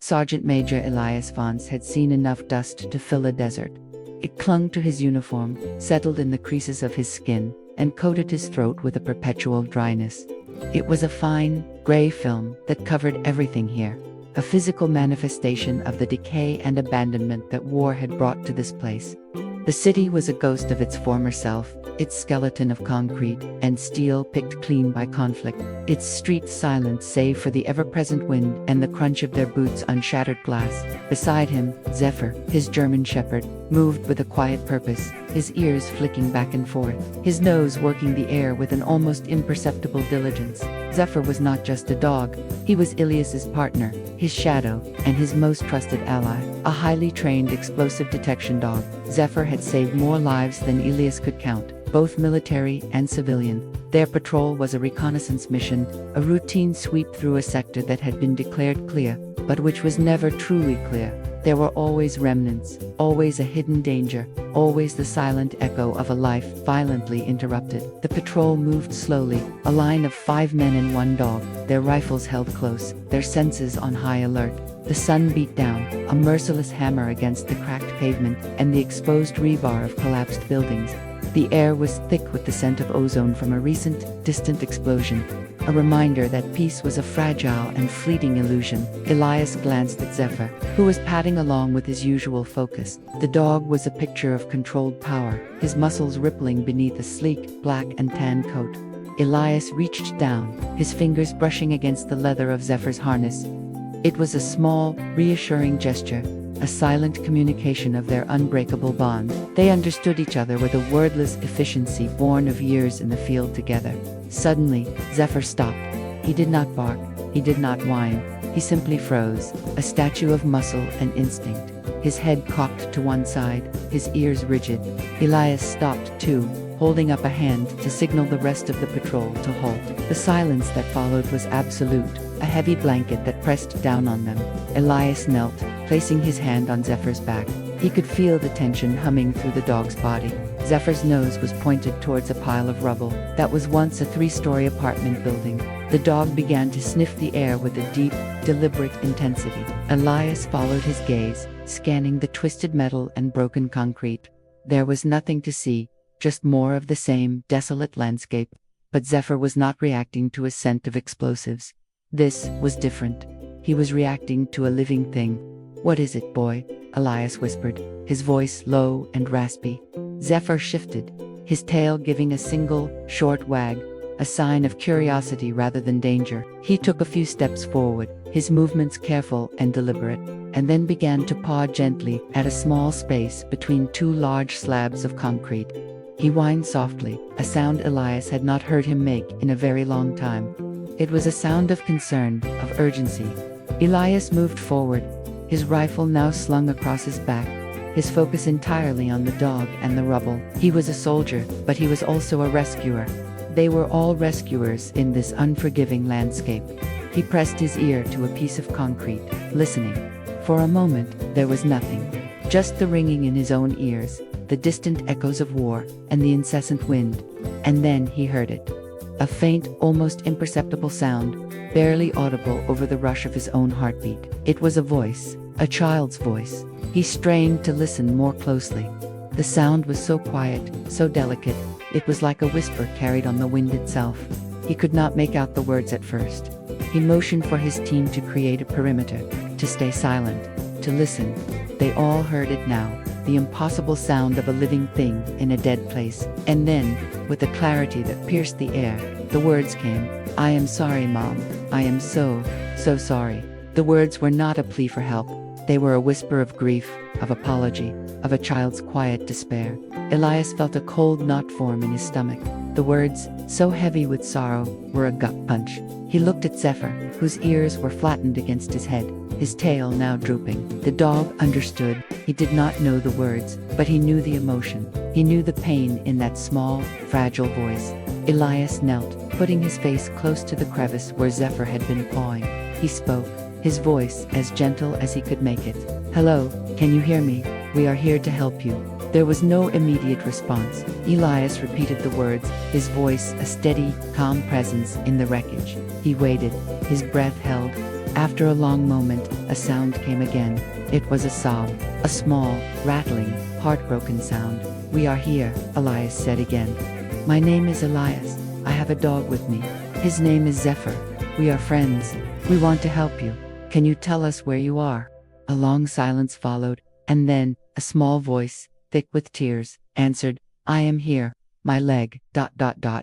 Sergeant Major Elias Vance had seen enough dust to fill a desert. It clung to his uniform, settled in the creases of his skin, and coated his throat with a perpetual dryness. It was a fine, gray film that covered everything here, a physical manifestation of the decay and abandonment that war had brought to this place. The city was a ghost of its former self, its skeleton of concrete and steel picked clean by conflict, its streets silent save for the ever-present wind and the crunch of their boots on shattered glass. Beside him, Zephyr, his German shepherd, moved with a quiet purpose, his ears flicking back and forth, his nose working the air with an almost imperceptible diligence. Zephyr was not just a dog, he was Ilias's partner, his shadow, and his most trusted ally, a highly trained explosive detection dog. Zephyr had saved more lives than Ilias could count, both military and civilian. Their patrol was a reconnaissance mission, a routine sweep through a sector that had been declared clear, but which was never truly clear. There were always remnants, always a hidden danger, always the silent echo of a life violently interrupted. The patrol moved slowly, a line of 5 men and 1 dog, their rifles held close, their senses on high alert. The sun beat down, a merciless hammer against the cracked pavement and the exposed rebar of collapsed buildings. The air was thick with the scent of ozone from a recent, distant explosion, a reminder that peace was a fragile and fleeting illusion. Elias glanced at Zephyr, who was padding along with his usual focus. The dog was a picture of controlled power, his muscles rippling beneath a sleek, black and tan coat. Elias reached down, his fingers brushing against the leather of Zephyr's harness. It was a small, reassuring gesture, a silent communication of their unbreakable bond. They understood each other with a wordless efficiency born of years in the field together. Suddenly, Zephyr stopped. He did not bark, he did not whine, he simply froze, a statue of muscle and instinct. His head cocked to one side, his ears rigid. Elias stopped too, holding up a hand to signal the rest of the patrol to halt. The silence that followed was absolute, a heavy blanket that pressed down on them. Elias knelt, placing his hand on Zephyr's back. He could feel the tension humming through the dog's body. Zephyr's nose was pointed towards a pile of rubble that was once a 3-story apartment building. The dog began to sniff the air with a deep, deliberate intensity. Elias followed his gaze, scanning the twisted metal and broken concrete. There was nothing to see, just more of the same desolate landscape. But Zephyr was not reacting to a scent of explosives. This was different. He was reacting to a living thing. "What is it, boy?" Elias whispered, his voice low and raspy. Zephyr shifted, his tail giving a single, short wag, a sign of curiosity rather than danger. He took a few steps forward, his movements careful and deliberate, and then began to paw gently at a small space between 2 large slabs of concrete. He whined softly, a sound Elias had not heard him make in a very long time. It was a sound of concern, of urgency. Elias moved forward, his rifle now slung across his back, his focus entirely on the dog and the rubble. He was a soldier, but he was also a rescuer. They were all rescuers in this unforgiving landscape. He pressed his ear to a piece of concrete, listening. For a moment, there was nothing. Just the ringing in his own ears, the distant echoes of war, and the incessant wind. And then he heard it. A faint, almost imperceptible sound, barely audible over the rush of his own heartbeat. It was a voice, a child's voice. He strained to listen more closely. The sound was so quiet, so delicate, it was like a whisper carried on the wind itself. He could not make out the words at first. He motioned for his team to create a perimeter, to stay silent, to listen. They all heard it now, the impossible sound of a living thing in a dead place. And then, with a clarity that pierced the air, the words came. "I am sorry, Mom. I am so sorry." The words were not a plea for help. They were a whisper of grief, of apology, of a child's quiet despair. Elias felt a cold knot form in his stomach. The words, so heavy with sorrow, were a gut punch. He looked at Zephyr, whose ears were flattened against his head, his tail now drooping. The dog understood. He did not know the words, but he knew the emotion. He knew the pain in that small, fragile voice. Elias knelt, putting his face close to the crevice where Zephyr had been pawing. He spoke, his voice as gentle as he could make it. "Hello, can you hear me? We are here to help you." There was no immediate response. Elias repeated the words, his voice a steady, calm presence in the wreckage. He waited, his breath held. After a long moment, a sound came again. It was a sob, a small, rattling, heartbroken sound. "We are here," Elias said again. "My name is Elias. I have a dog with me. His name is Zephyr. We are friends. We want to help you. Can you tell us where you are?" A long silence followed, and then, a small voice, thick with tears, answered, "I am here. My leg, ...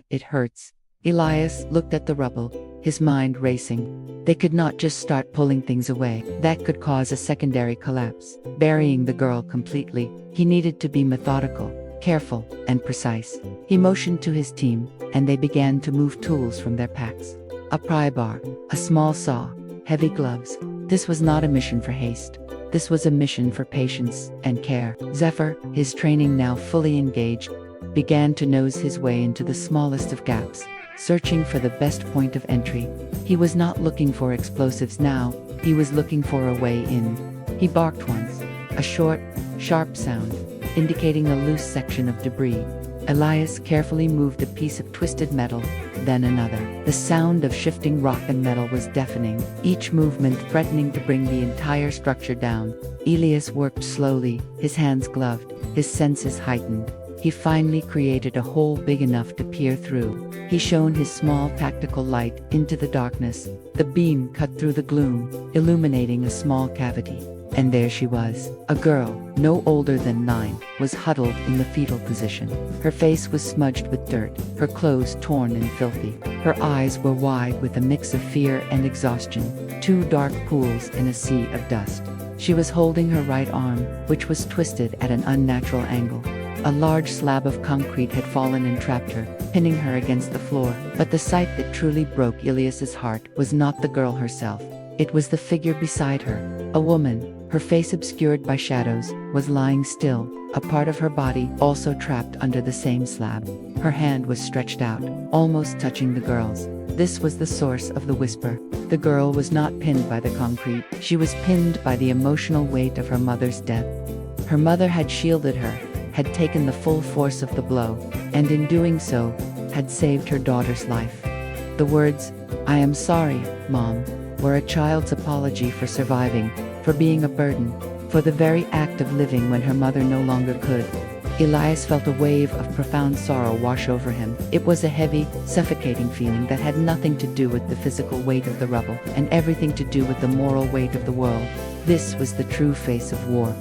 It hurts." Elias looked at the rubble, his mind racing. They could not just start pulling things away. That could cause a secondary collapse. Burying the girl completely, he needed to be methodical, careful, and precise. He motioned to his team, and they began to move tools from their packs. A pry bar, a small saw, heavy gloves. This was not a mission for haste. This was a mission for patience and care. Zephyr, his training now fully engaged, began to nose his way into the smallest of gaps, searching for the best point of entry. He was not looking for explosives now, he was looking for a way in. He barked once, a short, sharp sound, indicating a loose section of debris. Elias carefully moved a piece of twisted metal, then another. The sound of shifting rock and metal was deafening, each movement threatening to bring the entire structure down. Elias worked slowly, his hands gloved, his senses heightened. He finally created a hole big enough to peer through. He shone his small tactical light into the darkness. The beam cut through the gloom, illuminating a small cavity. And there she was. A girl, no older than 9, was huddled in the fetal position. Her face was smudged with dirt, her clothes torn and filthy. Her eyes were wide with a mix of fear and exhaustion, 2 dark pools in a sea of dust. She was holding her right arm, which was twisted at an unnatural angle. A large slab of concrete had fallen and trapped her, pinning her against the floor. But the sight that truly broke Elias's heart was not the girl herself. It was the figure beside her. A woman, her face obscured by shadows, was lying still, a part of her body also trapped under the same slab. Her hand was stretched out, almost touching the girl's. This was the source of the whisper. The girl was not pinned by the concrete. She was pinned by the emotional weight of her mother's death. Her mother had shielded her, had taken the full force of the blow, and in doing so, had saved her daughter's life. The words, "I am sorry, Mom," were a child's apology for surviving, for being a burden, for the very act of living when her mother no longer could. Elias felt a wave of profound sorrow wash over him. It was a heavy, suffocating feeling that had nothing to do with the physical weight of the rubble, and everything to do with the moral weight of the world. This was the true face of war.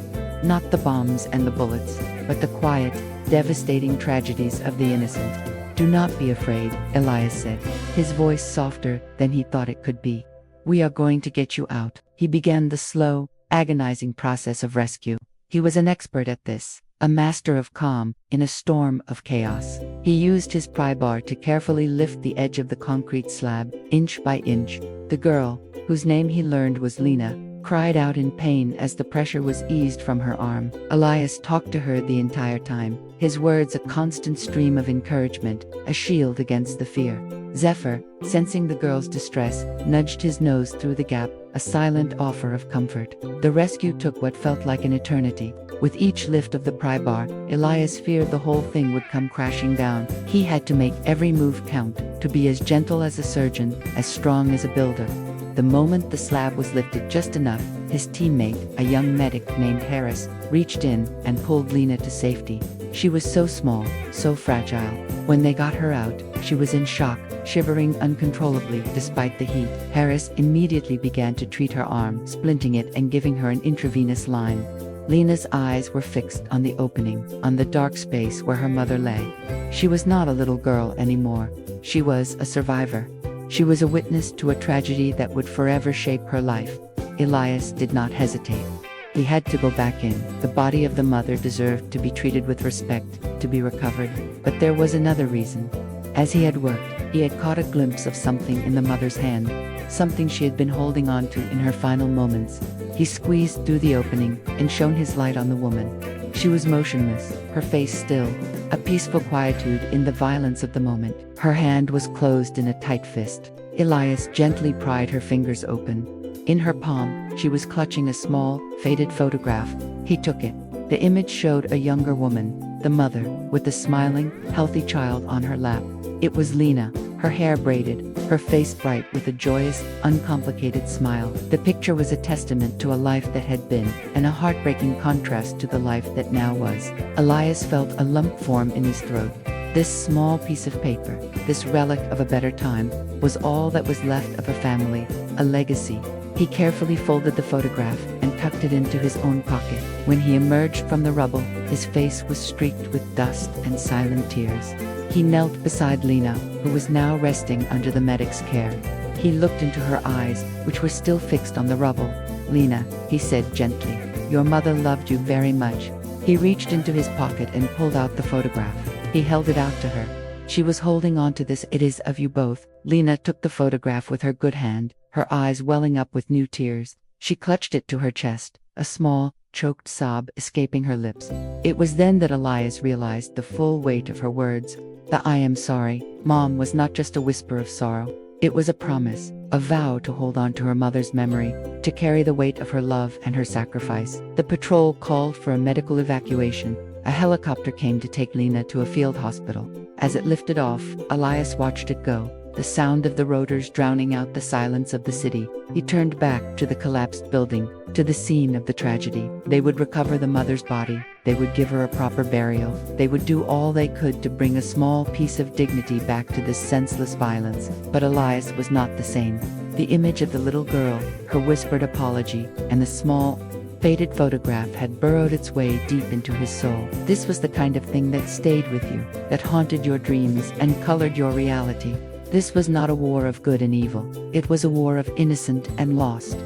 Not the bombs and the bullets, but the quiet, devastating tragedies of the innocent. "Do not be afraid," Elias said, his voice softer than he thought it could be. "We are going to get you out." He began the slow, agonizing process of rescue. He was an expert at this, a master of calm in a storm of chaos. He used his pry bar to carefully lift the edge of the concrete slab, inch by inch. The girl, whose name he learned was Lena, cried out in pain as the pressure was eased from her arm. Elias talked to her the entire time, his words a constant stream of encouragement, a shield against the fear. Zephyr, sensing the girl's distress, nudged his nose through the gap, a silent offer of comfort. The rescue took what felt like an eternity. With each lift of the pry bar, Elias feared the whole thing would come crashing down. He had to make every move count, to be as gentle as a surgeon, as strong as a builder. The moment the slab was lifted just enough, his teammate, a young medic named Harris, reached in and pulled Lena to safety. She was so small, so fragile. When they got her out, she was in shock, shivering uncontrollably despite the heat. Harris immediately began to treat her arm, splinting it and giving her an intravenous line. Lena's eyes were fixed on the opening, on the dark space where her mother lay. She was not a little girl anymore. She was a survivor. She was a witness to a tragedy that would forever shape her life. Elias did not hesitate. He had to go back in. The body of the mother deserved to be treated with respect, to be recovered. But there was another reason. As he had worked, he had caught a glimpse of something in the mother's hand, something she had been holding on to in her final moments. He squeezed through the opening and shone his light on the woman. She was motionless, her face still, a peaceful quietude in the violence of the moment. Her hand was closed in a tight fist. Elias gently pried her fingers open. In her palm, she was clutching a small, faded photograph. He took it. The image showed a younger woman, the mother, with a smiling, healthy child on her lap. It was Lena, her hair braided, her face bright with a joyous, uncomplicated smile. The picture was a testament to a life that had been, and a heartbreaking contrast to the life that now was. Elias felt a lump form in his throat. This small piece of paper, this relic of a better time, was all that was left of a family, a legacy. He carefully folded the photograph and tucked it into his own pocket. When he emerged from the rubble, his face was streaked with dust and silent tears. He knelt beside Lena, who was now resting under the medic's care. He looked into her eyes, which were still fixed on the rubble. "Lena," he said gently, "your mother loved you very much." He reached into his pocket and pulled out the photograph. He held it out to her. "She was holding on to this. It is of you both." Lena took the photograph with her good hand, her eyes welling up with new tears. She clutched it to her chest, a small, choked sob escaping her lips. It was then that Elias realized the full weight of her words. The "I am sorry, Mom" was not just a whisper of sorrow. It was a promise, a vow to hold on to her mother's memory, to carry the weight of her love and her sacrifice. The patrol called for a medical evacuation. A helicopter came to take Lena to a field hospital. As it lifted off, Elias watched it go, the sound of the rotors drowning out the silence of the city. He turned back to the collapsed building, to the scene of the tragedy. They would recover the mother's body. They would give her a proper burial. They would do all they could to bring a small piece of dignity back to this senseless violence. But Elias was not the same. The image of the little girl, her whispered apology, and the small, faded photograph had burrowed its way deep into his soul. This was the kind of thing that stayed with you, that haunted your dreams and colored your reality. This was not a war of good and evil. It was a war of innocent and lost.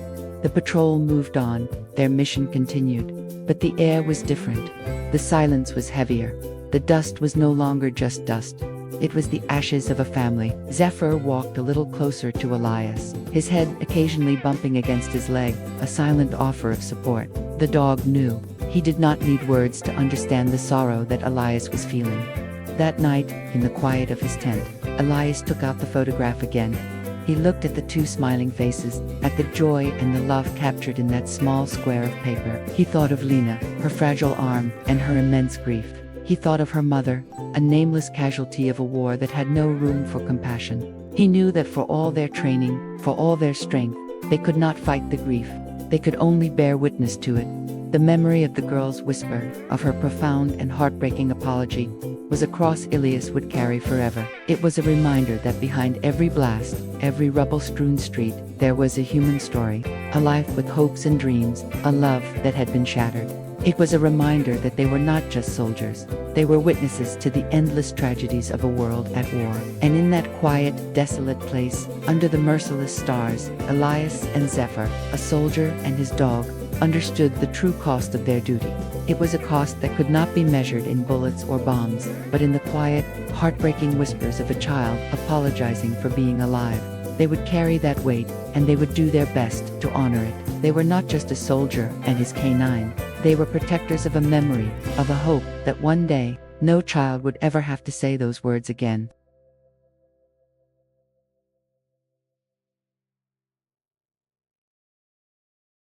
The patrol moved on, their mission continued. But the air was different. The silence was heavier. The dust was no longer just dust. It was the ashes of a family. Zephyr walked a little closer to Elias, his head occasionally bumping against his leg, a silent offer of support. The dog knew. He did not need words to understand the sorrow that Elias was feeling. That night, in the quiet of his tent, Elias took out the photograph again. He looked at the two smiling faces, at the joy and the love captured in that small square of paper. He thought of Lena, her fragile arm, and her immense grief. He thought of her mother, a nameless casualty of a war that had no room for compassion. He knew that for all their training, for all their strength, they could not fight the grief. They could only bear witness to it. The memory of the girl's whisper, of her profound and heartbreaking apology, was a cross Elias would carry forever. It was a reminder that behind every blast, every rubble-strewn street, there was a human story, a life with hopes and dreams, a love that had been shattered. It was a reminder that they were not just soldiers. They were witnesses to the endless tragedies of a world at war. And in that quiet, desolate place, under the merciless stars, Elias and Zephyr, a soldier and his dog, understood the true cost of their duty. It was a cost that could not be measured in bullets or bombs, but in the quiet, heartbreaking whispers of a child apologizing for being alive. They would carry that weight, and they would do their best to honor it. They were not just a soldier and his canine. They were protectors of a memory, of a hope that one day, no child would ever have to say those words again.